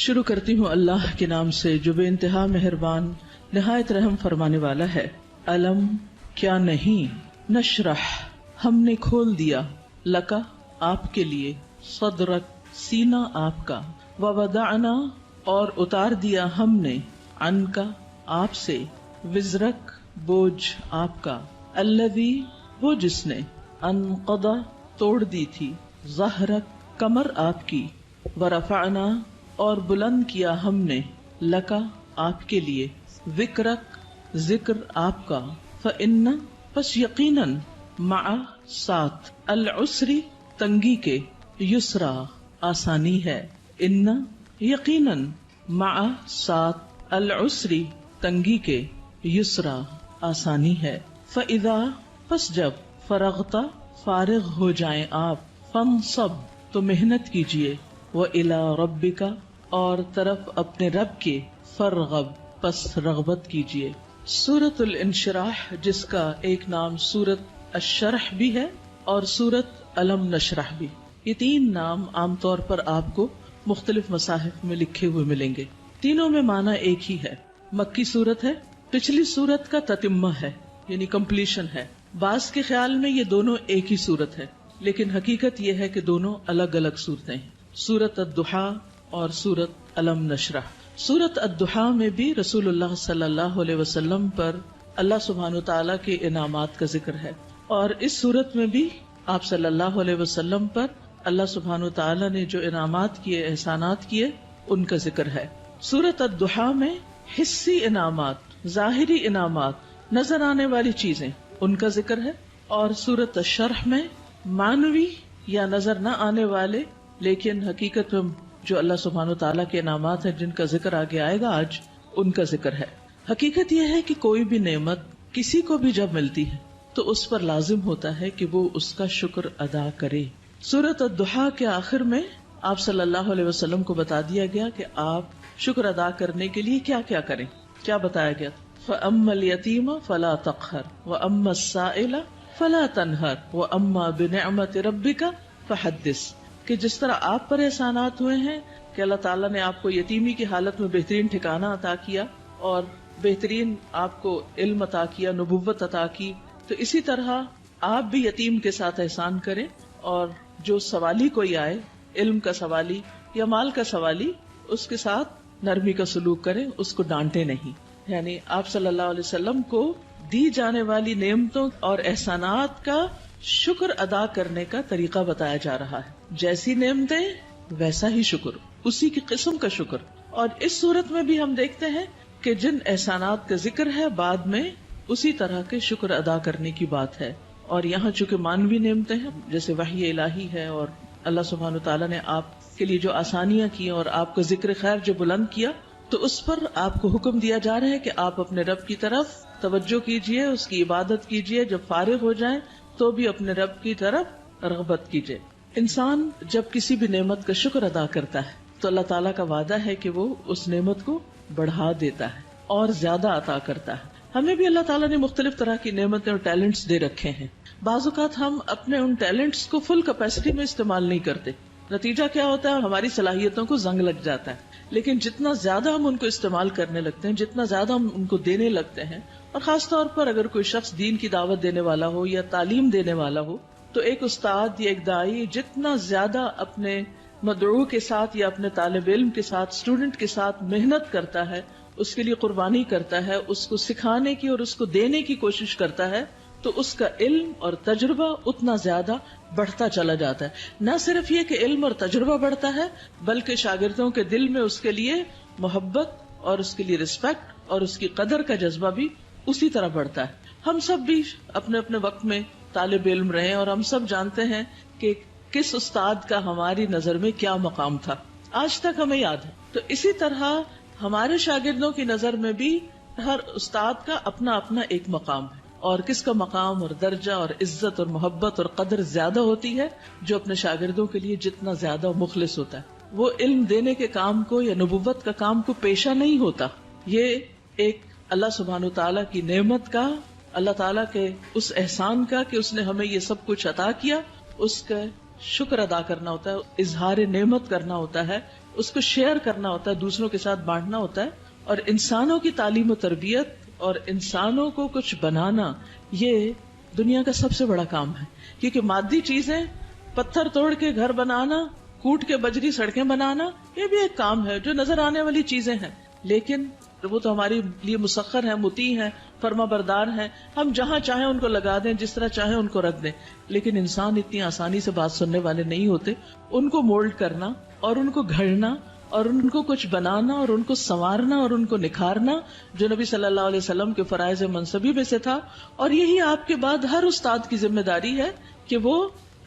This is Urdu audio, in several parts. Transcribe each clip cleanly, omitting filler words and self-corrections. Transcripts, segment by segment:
شروع کرتی ہوں اللہ کے نام سے جو بے انتہا مہربان نہایت رحم فرمانے والا ہے۔ علم کیا نہیں، نشرح ہم نے کھول دیا، لکا آپ کے لیے، صدرک سینہ آپ کا، ووضعنا اور اتار دیا ہم نے، عنکا آپ سے، وزرک بوجھ آپ کا، الذی وہ جس نے، انقضا توڑ دی تھی، ظہرک کمر آپ کی، ورفعنا اور بلند کیا ہم نے، لکا آپ کے لیے، ذکرک ذکر آپ کا، فإن پس یقیناً، مع ساتھ، العسری تنگی کے، یسرا آسانی ہے، ان یقیناً، مع ساتھ، العسری تنگی کے، یسرا آسانی ہے، فإذا پس جب، فرغتا فارغ ہو جائیں آپ، فانصب تو محنت کیجئے، وإلی ربک اور طرف اپنے رب کے، فرغب پس رغبت کیجئے۔ سورۃ الانشراح جس کا ایک نام سورۃ الشرح بھی ہے اور سورۃ الم نشرح بھی، یہ تین نام عام طور پر آپ کو مختلف مصاحف میں لکھے ہوئے ملیں گے۔ تینوں میں معنی ایک ہی ہے، مکی سورت ہے، پچھلی سورت کا تتمہ ہے یعنی کمپلیشن ہے۔ بعض کے خیال میں یہ دونوں ایک ہی سورت ہے، لیکن حقیقت یہ ہے کہ دونوں الگ الگ صورتیں ہیں، سورۃ الضحیٰ اور سورۃ الم نشرح۔ سورۃ الضحیٰ میں بھی رسول اللہ صلی اللہ علیہ وسلم پر اللہ سبحانہ وتعالیٰ کے انعامات کا ذکر ہے، اور اس سورت میں بھی آپ صلی اللہ علیہ وسلم پر اللہ سبحانہ وتعالیٰ نے جو انعامات کیے، احسانات کیے، ان کا ذکر ہے۔ سورۃ الضحیٰ میں حسی انعامات، ظاہری انعامات، نظر آنے والی چیزیں، ان کا ذکر ہے، اور سورۃ الشرح میں معنوی یا نظر نہ آنے والے لیکن حقیقت میں جو اللہ سبحانہ وتعالیٰ کے انعامات ہیں جن کا ذکر آگے آئے گا آج، ان کا ذکر ہے۔ حقیقت یہ ہے کہ کوئی بھی نعمت کسی کو بھی جب ملتی ہے تو اس پر لازم ہوتا ہے کہ وہ اس کا شکر ادا کرے۔ سورۃ الضحیٰ کے آخر میں آپ صلی اللہ علیہ وسلم کو بتا دیا گیا کہ آپ شکر ادا کرنے کے لیے کیا کیا کریں۔ کیا بتایا گیا؟ فَأَمَّا الْيَتِيمَ فَلَا تَقْهَرْ وَأَمَّا السَّائِلَ فَلَا تَنْهَرْ وَأَمَّا بِنِعْمَةِ رَبِّكَ فَحَدِّثْ، کہ جس طرح آپ پر احسانات ہوئے ہیں کہ اللہ تعالیٰ نے آپ کو یتیمی کی حالت میں بہترین ٹھکانہ عطا کیا اور بہترین آپ کو علم عطا کیا، نبوت عطا کی، تو اسی طرح آپ بھی یتیم کے ساتھ احسان کریں، اور جو سوالی کوئی آئے، علم کا سوالی یا مال کا سوالی، اس کے ساتھ نرمی کا سلوک کریں، اس کو ڈانٹے نہیں۔ یعنی آپ صلی اللہ علیہ وسلم کو دی جانے والی نعمتوں اور احسانات کا شکر ادا کرنے کا طریقہ بتایا جا رہا ہے، جیسی نعمتیں ویسا ہی شکر، اسی کی قسم کا شکر۔ اور اس صورت میں بھی ہم دیکھتے ہیں کہ جن احسانات کا ذکر ہے بعد میں اسی طرح کے شکر ادا کرنے کی بات ہے، اور یہاں چونکہ مانوی نعمتیں ہیں جیسے وحی الہی ہے، اور اللہ سبحانہ وتعالیٰ نے آپ کے لیے جو آسانیاں کی اور آپ کا ذکر خیر جو بلند کیا، تو اس پر آپ کو حکم دیا جا رہا ہے کہ آپ اپنے رب کی طرف توجہ کیجئے، اس کی عبادت کیجئے، جب فارغ ہو جائیں تو بھی اپنے رب کی طرف رغبت کیجئے۔ انسان جب کسی بھی نعمت کا شکر ادا کرتا ہے تو اللہ تعالیٰ کا وعدہ ہے کہ وہ اس نعمت کو بڑھا دیتا ہے اور زیادہ عطا کرتا ہے۔ ہمیں بھی اللہ تعالیٰ نے مختلف طرح کی نعمتیں اور ٹیلنٹس دے رکھے ہیں، بعض اوقات ہم اپنے ان ٹیلنٹس کو فل کیپیسٹی میں استعمال نہیں کرتے، نتیجہ کیا ہوتا ہے؟ ہماری صلاحیتوں کو زنگ لگ جاتا ہے۔ لیکن جتنا زیادہ ہم ان کو استعمال کرنے لگتے ہیں، جتنا زیادہ ہم ان کو دینے لگتے ہیں، اور خاص طور پر اگر کوئی شخص دین کی دعوت دینے والا ہو یا تعلیم دینے والا ہو، تو ایک استاد یا ایک داعی جتنا زیادہ اپنے مدعو کے ساتھ یا اپنے طالب علم کے ساتھ، اسٹوڈنٹ کے ساتھ محنت کرتا ہے، اس کے لیے قربانی کرتا ہے، اس کو سکھانے کی اور اس کو دینے کی کوشش کرتا ہے، تو اس کا علم اور تجربہ اتنا زیادہ بڑھتا چلا جاتا ہے۔ نہ صرف یہ کہ علم اور تجربہ بڑھتا ہے، بلکہ شاگردوں کے دل میں اس کے لیے محبت اور اس کے لیے رسپیکٹ اور اس کی قدر کا جذبہ بھی اسی طرح بڑھتا ہے۔ ہم سب بھی اپنے اپنے وقت میں طالب علم رہے، اور ہم سب جانتے ہیں کہ کس استاد کا ہماری نظر میں کیا مقام تھا، آج تک ہمیں یاد ہے۔ تو اسی طرح ہمارے شاگردوں کی نظر میں بھی ہر استاد کا اپنا اپنا ایک مقام ہے، اور کس کا مقام اور درجہ اور عزت اور محبت اور قدر زیادہ ہوتی ہے؟ جو اپنے شاگردوں کے لیے جتنا زیادہ مخلص ہوتا ہے، وہ علم دینے کے کام کو یا نبوت کا کام کو پیشہ نہیں ہوتا۔ یہ ایک اللہ سبحانہ وتعالیٰ کی نعمت کا، اللہ تعالیٰ کے اس احسان کا کہ اس نے ہمیں یہ سب کچھ عطا کیا، اس کا شکر ادا کرنا ہوتا ہے، اظہار نعمت کرنا ہوتا ہے اس کو شیئر کرنا ہوتا ہے، دوسروں کے ساتھ بانٹنا ہوتا ہے. اور انسانوں کی تعلیم و تربیت اور انسانوں کو کچھ بنانا یہ دنیا کا سب سے بڑا کام ہے. کیونکہ مادی چیزیں، پتھر توڑ کے گھر بنانا، کوٹ کے بجری سڑکیں بنانا، یہ بھی ایک کام ہے جو نظر آنے والی چیزیں ہیں، لیکن وہ تو ہمارے لیے مسخر ہیں، مطیع ہیں، فرما بردار ہیں. ہم جہاں چاہیں ان کو لگا دیں، جس طرح چاہیں ان کو رکھ دیں. لیکن انسان اتنی آسانی سے بات سننے والے نہیں ہوتے. ان کو مولڈ کرنا اور ان کو گھڑنا اور ان کو کچھ بنانا اور ان کو سنوارنا اور ان کو نکھارنا، جو نبی صلی اللہ علیہ وسلم کے فرائض منصبی میں سے تھا. اور یہی آپ کے بعد ہر استاد کی ذمہ داری ہے کہ وہ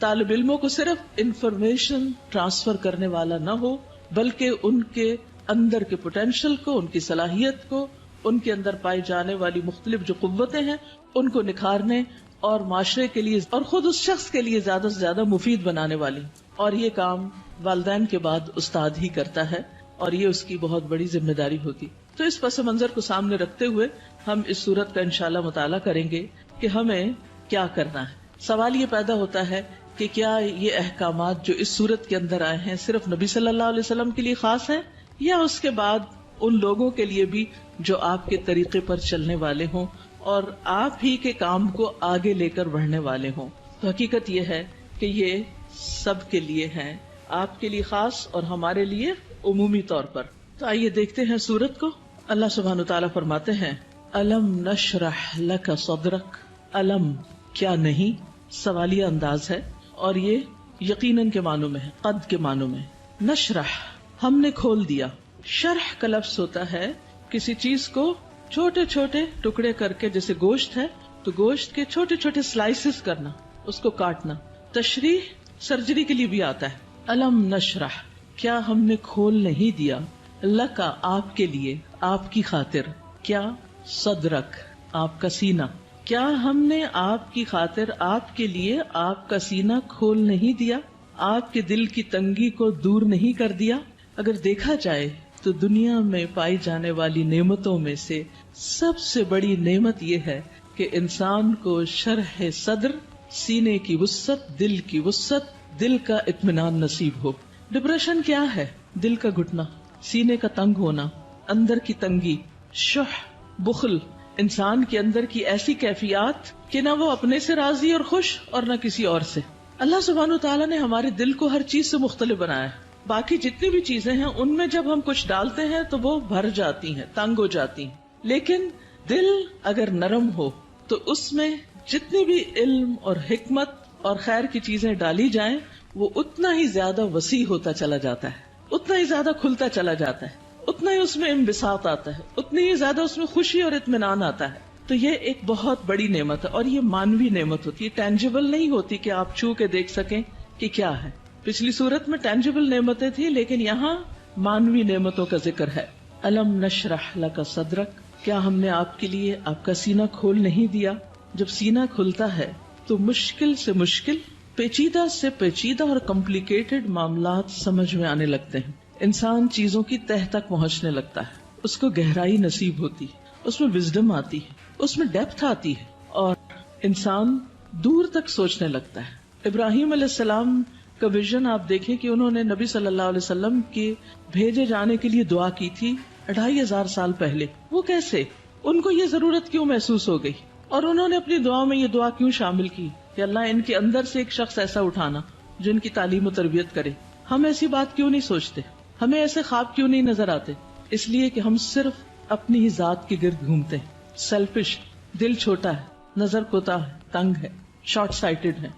طالب علموں کو صرف انفارمیشن ٹرانسفر کرنے والا نہ ہو، بلکہ ان کے اندر کے پوٹینشل کو، ان کی صلاحیت کو، ان کے اندر پائی جانے والی مختلف جو قوتیں ہیں ان کو نکھارنے اور معاشرے کے لیے اور خود اس شخص کے لیے زیادہ سے زیادہ مفید بنانے والی. اور یہ کام والدین کے بعد استاد ہی کرتا ہے اور یہ اس کی بہت بڑی ذمہ داری ہوتی. تو اس پس منظر کو سامنے رکھتے ہوئے ہم اس سورت کا انشاءاللہ مطالعہ کریں گے کہ ہمیں کیا کرنا ہے. سوال یہ پیدا ہوتا ہے کہ کیا یہ احکامات جو اس سورت کے اندر آئے ہیں صرف نبی صلی اللہ علیہ وسلم کے لیے خاص ہیں یا اس کے بعد ان لوگوں کے لیے بھی جو آپ کے طریقے پر چلنے والے ہوں اور آپ ہی کے کام کو آگے لے کر بڑھنے والے ہوں. تو حقیقت یہ ہے کہ یہ سب کے لیے ہیں، آپ کے لیے خاص اور ہمارے لیے عمومی طور پر. تو آئیے دیکھتے ہیں سورت کو. اللہ سبحانہ وتعالیٰ فرماتے ہیں الم نشرح لک صدرک. الم کیا نہیں، سوالیہ انداز ہے اور یہ یقیناً کے معنوں میں ہے، قد کے معنوں میں. نشرح ہم نے کھول دیا. شرح کا لفظ ہوتا ہے کسی چیز کو چھوٹے چھوٹے ٹکڑے کر کے، جیسے گوشت ہے تو گوشت کے چھوٹے چھوٹے سلائسز کرنا، اس کو کاٹنا. تشریح سرجری کے لیے بھی آتا ہے. الم نشرح کیا ہم نے کھول نہیں دیا، لکا آپ کے لیے، آپ کی خاطر، کیا صدرک آپ کا سینہ. کیا ہم نے آپ کی خاطر، آپ کے لیے آپ کا سینہ کھول نہیں دیا، آپ کے دل کی تنگی کو دور نہیں کر دیا. اگر دیکھا جائے تو دنیا میں پائی جانے والی نعمتوں میں سے سب سے بڑی نعمت یہ ہے کہ انسان کو شرح صدر، سینے کی وسعت، دل کی وسعت، دل کا اطمینان نصیب ہو. ڈپریشن کیا ہے؟ دل کا گھٹنا، سینے کا تنگ ہونا، اندر کی تنگی، شح، بخل، انسان کے اندر کی ایسی کیفیات کہ نہ وہ اپنے سے راضی اور خوش اور نہ کسی اور سے. اللہ سبحانہ تعالیٰ نے ہمارے دل کو ہر چیز سے مختلف بنایا ہے. باقی جتنی بھی چیزیں ہیں ان میں جب ہم کچھ ڈالتے ہیں تو وہ بھر جاتی ہیں، تنگ ہو جاتی ہیں. لیکن دل اگر نرم ہو تو اس میں جتنی بھی علم اور حکمت اور خیر کی چیزیں ڈالی جائیں وہ اتنا ہی زیادہ وسیع ہوتا چلا جاتا ہے، اتنا ہی زیادہ کھلتا چلا جاتا ہے، اتنا ہی اس میں انبساط آتا ہے، اتنی ہی زیادہ اس میں خوشی اور اطمینان آتا ہے. تو یہ ایک بہت بڑی نعمت ہے اور یہ مانوی نعمت ہوتی ہے، ٹینجیبل نہیں ہوتی کہ آپ چھو کے دیکھ سکیں کہ کیا ہے. پچھلی صورت میں ٹینجیبل نعمتیں تھی لیکن یہاں مانوی نعمتوں کا ذکر ہے. الم نشرح لک صدرک کیا ہم نے آپ کے لیے آپ کا سینہ کھول نہیں دیا. جب سینہ کھلتا ہے تو مشکل سے مشکل، پیچیدہ سے پیچیدہ اور کمپلیکیٹڈ معاملات سمجھ میں آنے لگتے ہیں. انسان چیزوں کی تہ تک پہنچنے لگتا ہے، اس کو گہرائی نصیب ہوتی ہے، اس میں وزڈم آتی ہے، اس میں ڈیپتھ آتی ہے اور انسان دور تک سوچنے لگتا ہے. ابراہیم علیہ السلام کا ویژن آپ دیکھیں کہ انہوں نے نبی صلی اللہ علیہ وسلم کے بھیجے جانے کے لیے دعا کی تھی 2500 سال پہلے. وہ کیسے، ان کو یہ ضرورت کیوں محسوس ہو گئی اور انہوں نے اپنی دعا میں یہ دعا کیوں شامل کی کہ اللہ ان کے اندر سے ایک شخص ایسا اٹھانا جو ان کی تعلیم و تربیت کرے. ہم ایسی بات کیوں نہیں سوچتے، ہمیں ایسے خواب کیوں نہیں نظر آتے؟ اس لیے کہ ہم صرف اپنی ہی ذات کے گرد گھومتے ہیں. سیلفش، دل چھوٹا ہے، نظر کوتا ہے، تنگ ہے، شارٹ سائٹڈ ہے،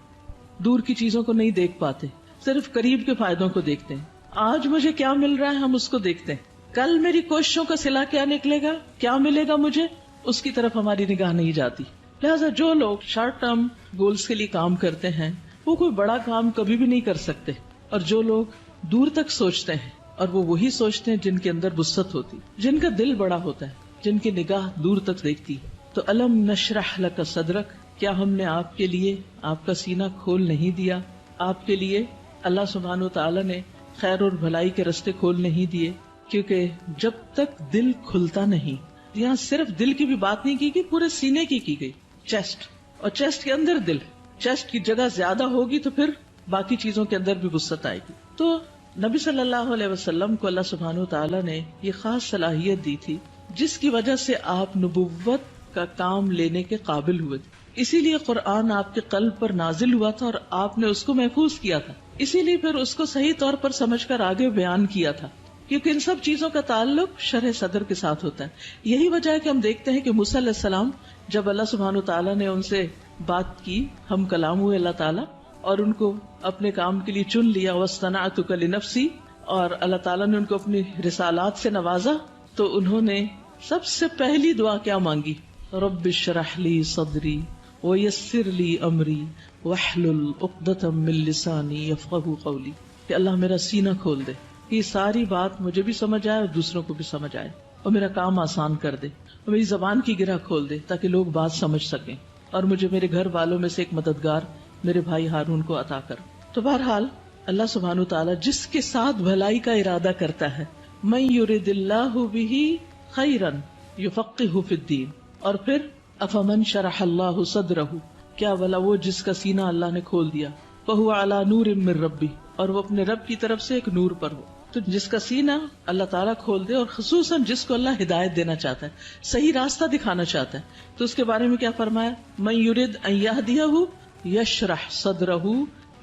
دور کی چیزوں کو نہیں دیکھ پاتے، صرف قریب کے فائدوں کو دیکھتے ہیں. آج مجھے کیا مل رہا ہے ہم اس کو دیکھتے ہیں، کل میری کوششوں کا صلہ کیا نکلے گا، کیا ملے گا مجھے، اس کی طرف ہماری نگاہ نہیں جاتی. لہٰذا جو لوگ شارٹ ٹرم گولز کے لیے کام کرتے ہیں وہ کوئی بڑا کام کبھی بھی نہیں کر سکتے، اور جو لوگ دور تک سوچتے ہیں اور وہ وہی سوچتے ہیں جن کے اندر وسعت ہوتی، جن کا دل بڑا ہوتا ہے، جن کی نگاہ دور تک دیکھتی. تو الم نشرح لک صدرک کیا ہم نے آپ کے لیے آپ کا سینہ کھول نہیں دیا. آپ کے لیے اللہ سبحانہ و تعالیٰ نے خیر اور بھلائی کے رستے کھول نہیں دیے، کیونکہ جب تک دل کھلتا نہیں، یہاں صرف دل کی بھی بات نہیں کی پورے سینے کی گئی، چیسٹ، اور چیسٹ کے اندر دل، چیسٹ کی جگہ زیادہ ہوگی تو پھر باقی چیزوں کے اندر بھی وسعت آئے گی. تو نبی صلی اللہ علیہ وسلم کو اللہ سبحانہ وتعالی نے یہ خاص صلاحیت دی تھی جس کی وجہ سے آپ نبوت کا کام لینے کے قابل ہوئے تھے. اسی لیے قرآن آپ کے قلب پر نازل ہوا تھا اور آپ نے اس کو محفوظ کیا تھا. اسی لیے پھر اس کو صحیح طور پر سمجھ کر آگے بیان کیا تھا، کیونکہ ان سب چیزوں کا تعلق شرح صدر کے ساتھ ہوتا ہے. یہی وجہ ہے کہ ہم دیکھتے ہیں کہ موسیٰ علیہ السلام جب اللہ سبحانہ وتعالی نے ان سے بات کی، ہم کلام ہوئے اللہ تعالیٰ، اور ان کو اپنے کام کے لیے چن لیا، وَاصْطَنَعْتُكَ لِنَفْسِي، اور اللہ تعالیٰ نے ان کو اپنی رسالات سے نوازا، تو انہوں نے سب سے پہلی دعا کیا مانگی؟ رب اشرح لی صدری ویسر لی امری واحلل عقدۃ من لسانی یفقہوا قولی، کہ اللہ میرا سینہ کھول دے، یہ ساری بات مجھے بھی سمجھ آئے اور دوسروں کو بھی سمجھ آئے، اور میرا کام آسان کر دے، اور میری زبان کی گرہ کھول دے تاکہ لوگ بات سمجھ سکیں، اور مجھے میرے گھر والوں میں سے ایک مددگار میرے بھائی ہارون کو عطا کر. تو بہرحال اللہ سبحانہ وتعالی جس کے ساتھ بھلائی کا ارادہ کرتا ہے، من یرد اللہ بہ خیرا یفقہہ فی الدین، اور پھر افمن شرح اللہ صدرہ، کیا بھلا وہ جس کا سینہ اللہ نے کھول دیا، فہو علی نور من ربہ، اور وہ اپنے رب کی طرف سے ایک نور پر ہو. تو جس کا سینہ اللہ تعالیٰ کھول دے، اور خصوصاً جس کو اللہ ہدایت دینا چاہتا ہے، صحیح راستہ دکھانا چاہتا ہے، تو اس کے بارے میں کیا فرمایا؟ من یرد ان یہدیہ یشرح صدرہ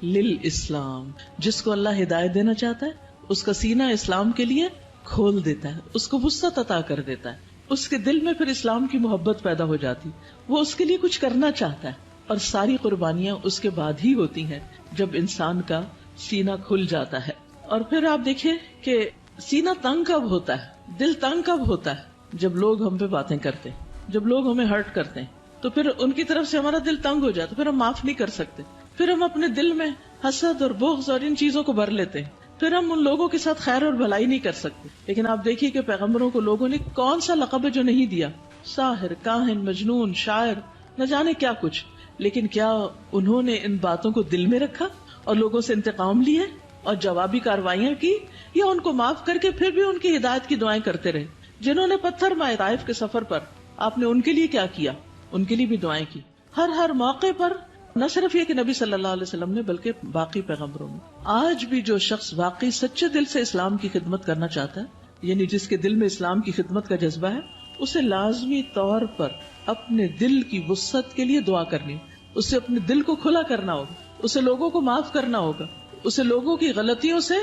للاسلام، جس کو اللہ ہدایت دینا چاہتا ہے اس کا سینہ اسلام کے لیے کھول دیتا ہے، اس کو وسعت عطا کر دیتا ہے، اس کے دل میں پھر اسلام کی محبت پیدا ہو جاتی، وہ اس کے لیے کچھ کرنا چاہتا ہے. اور ساری قربانیاں اس کے بعد ہی ہوتی ہیں جب انسان کا سینہ کھل جاتا ہے. اور پھر آپ دیکھیں کہ سینہ تنگ کب ہوتا ہے، دل تنگ کب ہوتا ہے؟ جب لوگ ہم پہ باتیں کرتے ہیں، جب لوگ ہمیں ہرٹ کرتے ہیں، تو پھر ان کی طرف سے ہمارا دل تنگ ہو جاتا، پھر ہم معاف نہیں کر سکتے، پھر ہم اپنے دل میں حسد اور بغض اور ان چیزوں کو بھر لیتے ہیں، پھر ہم ان لوگوں کے ساتھ خیر اور بھلائی نہیں کر سکتے. لیکن آپ دیکھیے کہ پیغمبروں کو لوگوں نے کون سا لقب ہے جو نہیں دیا، ساحر، کاہن، مجنون، شاعر، نہ جانے کیا کچھ، لیکن کیا انہوں نے ان باتوں کو دل میں رکھا اور لوگوں سے انتقام لیے اور جوابی کارروائیاں کی، یا ان کو معاف کر کے پھر بھی ان کی ہدایت کی دعائیں کرتے رہے؟ جنہوں نے پتھر مارے طائف کے سفر پر، آپ نے ان کے لیے کیا کیا؟ ان کے لیے بھی دعائیں کی. ہر موقع پر نہ صرف یہ کہ نبی صلی اللہ علیہ وسلم نے، بلکہ باقی پیغمبروں نے. آج بھی جو شخص واقعی سچے دل سے اسلام کی خدمت کرنا چاہتا ہے، یعنی جس کے دل میں اسلام کی خدمت کا جذبہ ہے، اسے لازمی طور پر اپنے دل کی وسعت کے لیے دعا کرنی، اسے اپنے دل کو کھلا کرنا ہوگا، اسے لوگوں کو معاف کرنا ہوگا، اسے لوگوں کی غلطیوں سے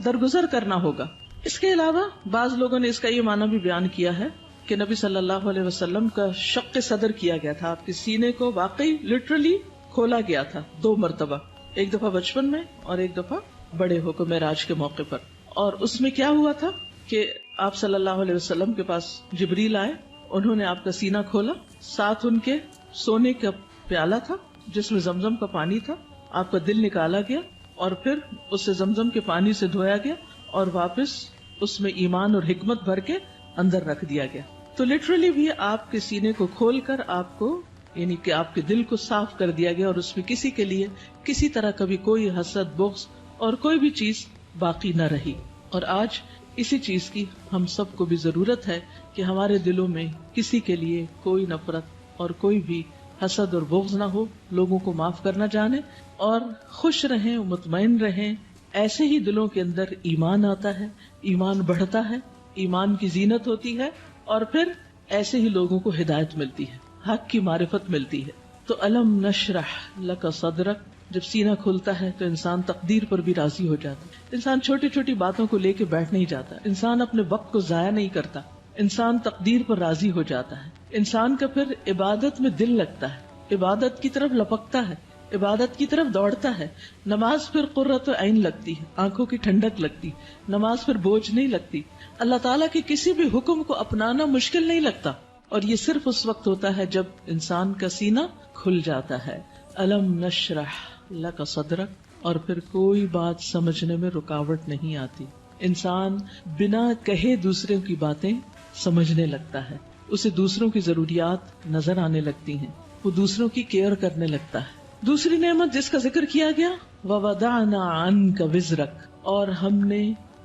درگزر کرنا ہوگا. اس کے علاوہ بعض لوگوں نے اس کا یہ معنی بھی بیان کیا ہے کہ نبی صلی اللہ علیہ وسلم کا شق صدر کیا گیا تھا، آپ کے سینے کو واقعی لٹرلی کھولا گیا تھا 2 مرتبہ، ایک دفعہ بچپن میں اور ایک دفعہ بڑے ہو کر معراج کے موقع پر. اور اس میں کیا ہوا تھا کہ آپ صلی اللہ علیہ وسلم کے پاس جبریل آئے، انہوں نے آپ کا سینہ کھولا، ساتھ ان کے سونے کا پیالہ تھا جس میں زمزم کا پانی تھا، آپ کا دل نکالا گیا اور پھر اسے زمزم کے پانی سے دھویا گیا اور واپس اس میں ایمان اور حکمت بھر کے اندر رکھ دیا گیا. تو لٹرلی بھی آپ کے سینے کو کھول کر آپ کو، یعنی کہ آپ کے دل کو صاف کر دیا گیا، اور اس میں کسی کے لیے کسی طرح کبھی کوئی حسد، بغض اور کوئی بھی چیز باقی نہ رہی. اور آج اسی چیز کی ہم سب کو بھی ضرورت ہے کہ ہمارے دلوں میں کسی کے لیے کوئی نفرت اور کوئی بھی حسد اور بغض نہ ہو، لوگوں کو معاف کرنا جانے اور خوش رہیں، مطمئن رہیں. ایسے ہی دلوں کے اندر ایمان آتا ہے، ایمان بڑھتا ہے، ایمان کی زینت ہوتی ہے، اور پھر ایسے ہی لوگوں کو ہدایت ملتی ہے، حق کی معرفت ملتی ہے. تو الم نشرح لک صدرک، جب سینہ کھلتا ہے تو انسان تقدیر پر بھی راضی ہو جاتا ہے. انسان چھوٹی چھوٹی باتوں کو لے کے بیٹھ نہیں جاتا، انسان اپنے وقت کو ضائع نہیں کرتا، انسان تقدیر پر راضی ہو جاتا ہے. انسان کا پھر عبادت میں دل لگتا ہے، عبادت کی طرف لپکتا ہے، عبادت کی طرف دوڑتا ہے. نماز پھر قرۃ عین لگتی ہے، آنکھوں کی ٹھنڈک لگتی، نماز پھر بوجھ نہیں لگتی، اللہ تعالیٰ کے کسی بھی حکم کو اپنانا مشکل نہیں لگتا. اور یہ صرف اس وقت ہوتا ہے جب انسان کا سینہ کھل جاتا ہے. الم نشرح لک صدرک، اور پھر کوئی بات سمجھنے میں رکاوٹ نہیں آتی. انسان بنا کہے دوسروں کی باتیں سمجھنے لگتا ہے، اسے دوسروں کی ضروریات نظر آنے لگتی ہیں، وہ دوسروں کی کیئر کرنے لگتا ہے. دوسری نعمت جس کا ذکر کیا گیا، وَوَضَعْنَا عَنْكَ وِزْرَكَ، اور ہم نے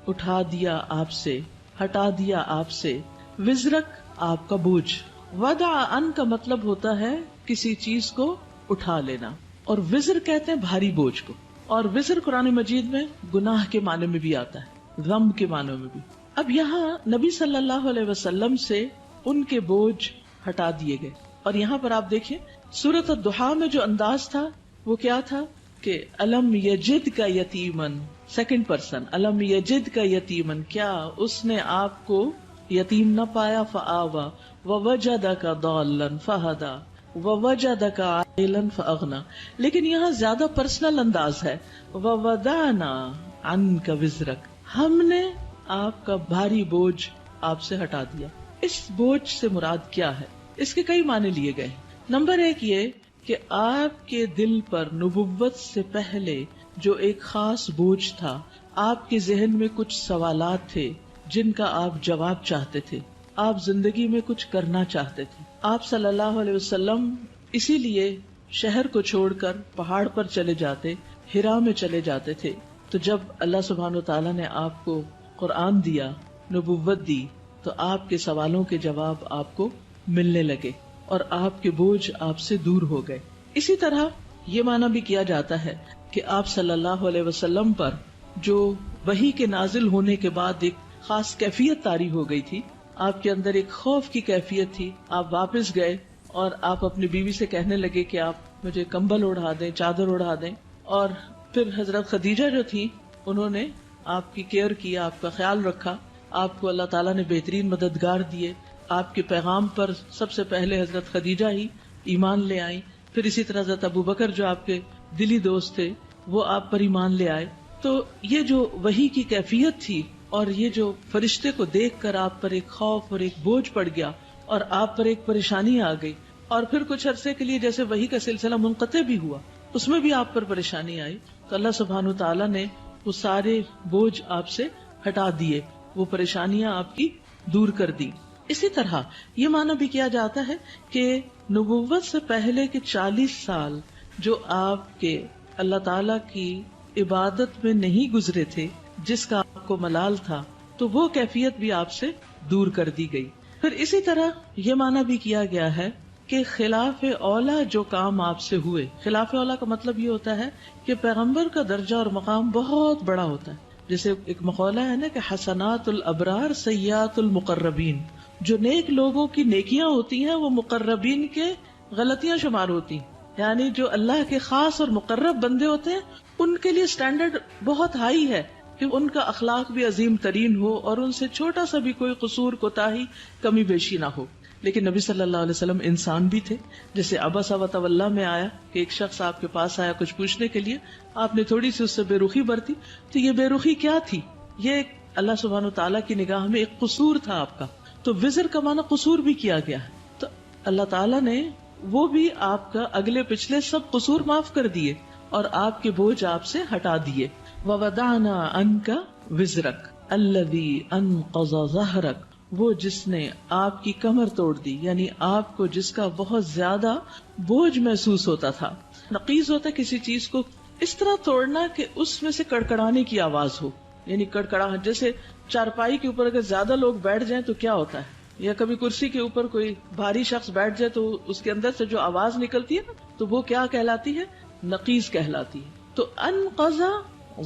اٹھا دیا آپ سے، ہٹا دیا آپ سے، وزرک آپ کا بوجھ. وضع ان کا مطلب ہوتا ہے کسی چیز کو اٹھا لینا، اور وزر کہتے ہیں بھاری بوجھ کو. اور وزر قرآن مجید میں گناہ کے معنی میں بھی آتا ہے، ذنب کے معنی میں بھی۔ اب یہاں نبی صلی اللہ علیہ وسلم سے ان کے بوجھ ہٹا دیے گئے، اور یہاں پر آپ دیکھیں سورۃ الضحیٰ میں جو انداز تھا وہ کیا تھا کہ الم یجد کا یتیمن، سیکنڈ پرسن، الم یجد کا یتیمن، کیا اس نے آپ کو یتیم نہ پایا، فآوا ووجدک ضالا فہدی ووجدک عائلا فاغنی۔ لیکن یہاں زیادہ پرسنل انداز ہے، ووضعنا عنک وزرک، ہم نے آپ کا بھاری بوجھ آپ سے ہٹا دیا۔ اس بوجھ سے مراد کیا ہے؟ اس کے کئی معنی لیے گئے۔ نمبر ایک یہ کہ آپ کے دل پر نبوت سے پہلے جو ایک خاص بوجھ تھا، آپ کے ذہن میں کچھ سوالات تھے جن کا آپ جواب چاہتے تھے، آپ زندگی میں کچھ کرنا چاہتے تھے۔ آپ صلی اللہ علیہ وسلم اسی لیے شہر کو چھوڑ کر پہاڑ پر چلے جاتے، ہرا میں چلے جاتے تھے۔ تو جب اللہ سبحانہ وتعالیٰ نے آپ کو قرآن دیا، نبوت دی، تو آپ کے سوالوں کے جواب آپ کو ملنے لگے اور آپ کے بوجھ آپ سے دور ہو گئے۔ اسی طرح یہ معنی بھی کیا جاتا ہے کہ آپ صلی اللہ علیہ وسلم پر جو وحی کے نازل ہونے کے بعد ایک خاص کیفیت طاری ہو گئی تھی، آپ کے اندر ایک خوف کی کیفیت تھی۔ آپ واپس گئے اور آپ اپنی بیوی سے کہنے لگے کہ آپ مجھے کمبل اڑا دیں، چادر اڑا دیں، اور پھر حضرت خدیجہ جو تھی انہوں نے آپ کی کیئر کیا، آپ کا خیال رکھا، آپ کو اللہ تعالیٰ نے بہترین مددگار دیے۔ آپ کے پیغام پر سب سے پہلے حضرت خدیجہ ہی ایمان لے آئیں، پھر اسی طرح حضرت ابوبکر جو آپ کے دلی دوست تھے وہ آپ پر ایمان لے آئے۔ تو یہ جو وحی کی کیفیت تھی اور یہ جو فرشتے کو دیکھ کر آپ پر ایک خوف اور ایک بوجھ پڑ گیا اور آپ پر ایک پریشانی آ گئی، اور پھر کچھ عرصے کے لیے جیسے وحی کا سلسلہ منقطع بھی ہوا، اس میں بھی آپ پر پریشانی آئی، تو اللہ سبحانہ وتعالیٰ نے وہ سارے بوجھ آپ سے ہٹا دیے، وہ پریشانیاں آپ کی دور کر دی۔ اسی طرح یہ معنی بھی کیا جاتا ہے کہ نبوت سے پہلے کے 40 سال جو آپ کے اللہ تعالیٰ کی عبادت میں نہیں گزرے تھے، جس کا آپ کو ملال تھا، تو وہ کیفیت بھی آپ سے دور کر دی گئی۔ پھر اسی طرح یہ معنی بھی کیا گیا ہے کہ خلاف اولا جو کام آپ سے ہوئے، خلاف اولا کا مطلب یہ ہوتا ہے کہ پیغمبر کا درجہ اور مقام بہت بڑا ہوتا ہے۔ جیسے ایک مقولہ ہے نا کہ حسنات الابرار سیئات المقربین، جو نیک لوگوں کی نیکیاں ہوتی ہیں وہ مقربین کے غلطیاں شمار ہوتی ہیں، یعنی جو اللہ کے خاص اور مقرب بندے ہوتے ہیں ان کے لیے سٹینڈرڈ بہت ہائی ہے کہ ان کا اخلاق بھی عظیم ترین ہو اور ان سے چھوٹا سا بھی کوئی قصور کوتاہی کمی بیشی نہ ہو۔ لیکن نبی صلی اللہ علیہ وسلم انسان بھی تھے، جیسے عبس وتولی میں آیا کہ ایک شخص آپ کے پاس آیا کچھ پوچھنے کے لیے، آپ نے تھوڑی سی اس سے بے رخی برتی، تو یہ بے رخی کیا تھی؟ یہ اللہ سبحانہ تعالیٰ کی نگاہ میں ایک قصور تھا آپ کا، تو وزر کا معنی قصور بھی کیا گیا ہے۔ تو اللہ تعالیٰ نے وہ بھی آپ کا اگلے پچھلے سب قصور معاف کر دیے اور آپ کے بوجھ آپ سے ہٹا دیے۔ وَوَضَعْنَا عَنْكَ وِزْرَكَ الَّذِي أَنْقَضَ ظَهْرَكَ، وہ جس نے آپ کی کمر توڑ دی، یعنی آپ کو جس کا بہت زیادہ بوجھ محسوس ہوتا تھا۔ نقیض ہوتا ہے کسی چیز کو اس طرح توڑنا کہ اس میں سے کڑکڑانے کی آواز ہو، یعنی کڑکڑاہٹ، جیسے چارپائی کے اوپر اگر زیادہ لوگ بیٹھ جائیں تو کیا ہوتا ہے، یا کبھی کرسی کے اوپر کوئی بھاری شخص بیٹھ جائے تو اس کے اندر سے جو آواز نکلتی ہے نا، تو وہ کیا کہلاتی ہے؟ نقیض کہلاتی ہے۔ تو انقض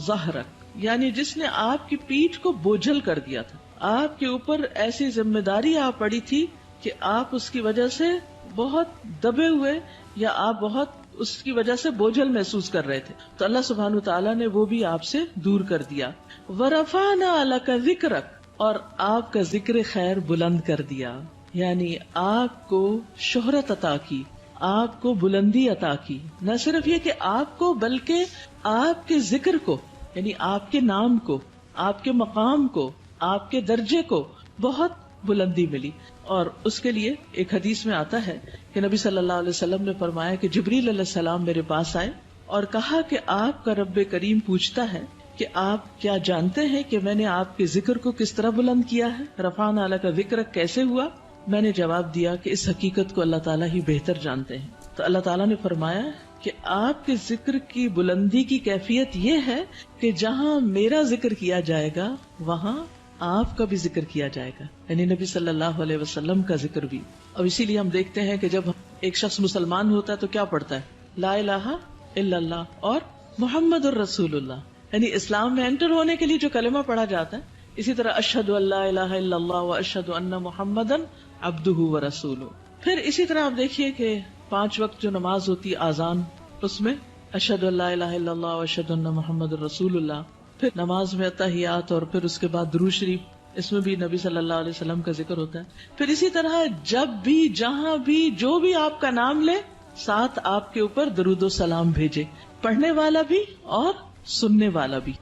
ظہرک، یعنی جس نے آپ کی پیٹھ کو بوجھل کر دیا تھا، آپ کے اوپر ایسی ذمہ داری آ پڑی تھی کہ آپ اس کی وجہ سے بہت دبے ہوئے یا آپ بہت اس کی وجہ سے بوجھل محسوس کر رہے تھے، تو اللہ سبحانہ وتعالیٰ نے وہ بھی آپ سے دور کر دیا۔ وَرَفَعْنَا لَكَ ذِكْرَكَ، اور آپ کا ذکر خیر بلند کر دیا، یعنی آپ کو شہرت عطا کی، آپ کو بلندی عطا کی، نہ صرف یہ کہ آپ کو بلکہ آپ کے ذکر کو، یعنی آپ کے نام کو، آپ کے مقام کو، آپ کے درجے کو بہت بلندی ملی۔ اور اس کے لیے ایک حدیث میں آتا ہے کہ نبی صلی اللہ علیہ وسلم نے فرمایا کہ جبریل علیہ السلام میرے پاس آئے اور کہا کہ آپ کا رب کریم پوچھتا ہے کہ آپ کیا جانتے ہیں کہ میں نے آپ کے ذکر کو کس طرح بلند کیا ہے؟ رفعنا لک ذکرک کیسے ہوا؟ میں نے جواب دیا کہ اس حقیقت کو اللہ تعالیٰ ہی بہتر جانتے ہیں۔ تو اللہ تعالیٰ نے فرمایا کہ آپ کے ذکر کی بلندی کی کیفیت یہ ہے کہ جہاں میرا ذکر کیا جائے گا وہاں آپ کا بھی ذکر کیا جائے گا، یعنی نبی صلی اللہ علیہ وسلم کا ذکر بھی۔ اور اسی لیے ہم دیکھتے ہیں کہ جب ایک شخص مسلمان ہوتا ہے تو کیا پڑھتا ہے؟ لا الہ الا اللہ اور محمد الرسول اللہ، یعنی اسلام میں انٹر ہونے کے لیے جو کلمہ پڑھا جاتا ہے. اسی طرح اشہد ان لا الہ الا اللہ واشہد ان محمدن عبدہ ورسولہ. پھر اسی طرح آپ دیکھیے کہ 5 وقت جو نماز ہوتی آذان، اس میں اشہد ان لا الہ الا اللہ واشہد ان محمد الرسول اللہ. پھر نماز میں تحیات اور پھر اس کے بعد درود شریف، اس میں بھی نبی صلی اللہ علیہ وسلم کا ذکر ہوتا ہے. پھر اسی طرح جب بھی جہاں بھی جو بھی آپ کا نام لے، ساتھ آپ کے اوپر درود و سلام بھیجے، پڑھنے والا بھی اور سننے والا بھی.